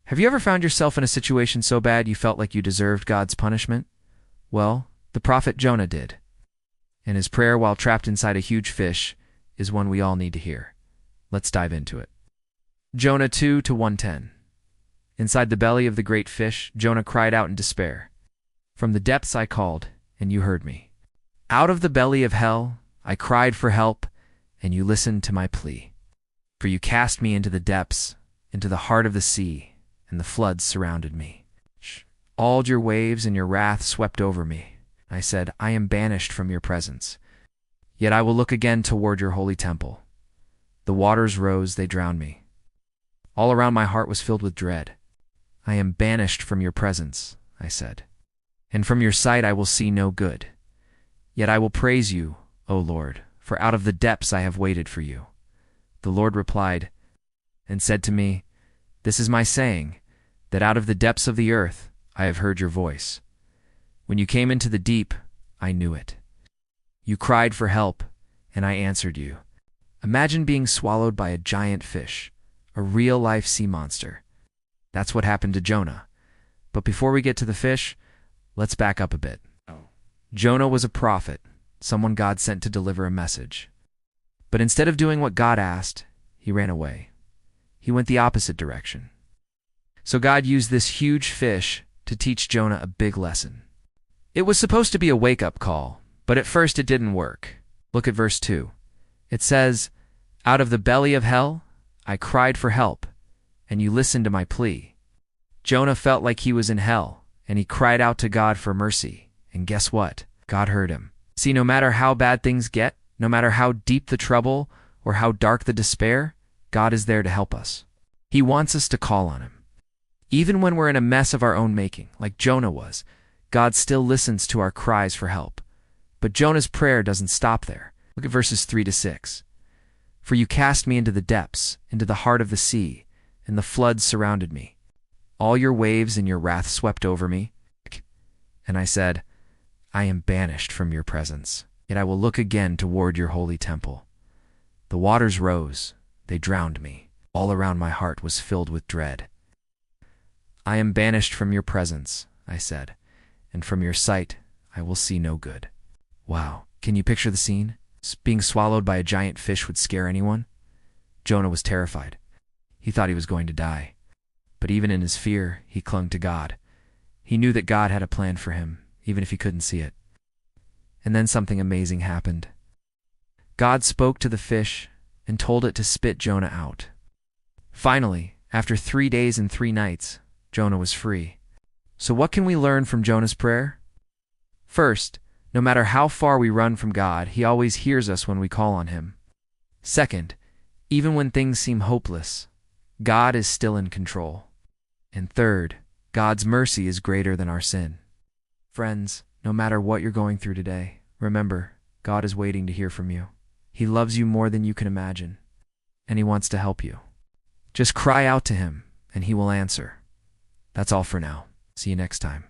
Have you ever found yourself in a situation so bad you felt like you deserved God's punishment? Well, the prophet Jonah did. And his prayer while trapped inside a huge fish is one we all need to hear. Let's dive into it. Jonah 2:110. Inside the belly of the great fish, Jonah cried out in despair. From the depths I called, and you heard me. Out of the belly of hell, I cried for help, and you listened to my plea. For you cast me into the depths, into the heart of the sea, and the floods surrounded me. All your waves and your wrath swept over me. I said, I am banished from your presence. Yet I will look again toward your holy temple. The waters rose, they drowned me. All around my heart was filled with dread. I am banished from your presence, I said, and from your sight I will see no good. Yet I will praise you, O Lord, for out of the depths I have waited for you. The Lord replied and said to me, This is my saying, that out of the depths of the earth I have heard your voice. When you came into the deep, I knew it. You cried for help, and I answered you. Imagine being swallowed by a giant fish, a real-life sea monster. That's what happened to Jonah. But before we get to the fish, let's back up a bit. Jonah was a prophet, someone God sent to deliver a message. But instead of doing what God asked, he ran away. He went the opposite direction. So God used this huge fish to teach Jonah a big lesson. It was supposed to be a wake-up call, but at first it didn't work. Look at verse 2. It says, Out of the belly of hell, I cried for help, and you listened to my plea. Jonah felt like he was in hell, and he cried out to God for mercy. And guess what? God heard him. See, no matter how bad things get, no matter how deep the trouble or how dark the despair, God is there to help us. He wants us to call on him. Even when we're in a mess of our own making, like Jonah was, God still listens to our cries for help. But Jonah's prayer doesn't stop there. Look at verses 3-6. For you cast me into the depths, into the heart of the sea, and the floods surrounded me. All your waves and your wrath swept over me. And I said, I am banished from your presence, yet I will look again toward your holy temple. The waters rose, they drowned me. All around my heart was filled with dread. I am banished from your presence, I said, and from your sight I will see no good. Wow, can you picture the scene? Being swallowed by a giant fish would scare anyone? Jonah was terrified. He thought he was going to die. But even in his fear, he clung to God. He knew that God had a plan for him, even if he couldn't see it. And then something amazing happened. God spoke to the fish and told it to spit Jonah out. Finally, after 3 days and 3 nights, Jonah was free. So what can we learn from Jonah's prayer? First, no matter how far we run from God, he always hears us when we call on him. Second, even when things seem hopeless, God is still in control. And third, God's mercy is greater than our sin. Friends, no matter what you're going through today, remember, God is waiting to hear from you. He loves you more than you can imagine, and he wants to help you. Just cry out to him, and he will answer. That's all for now. See you next time.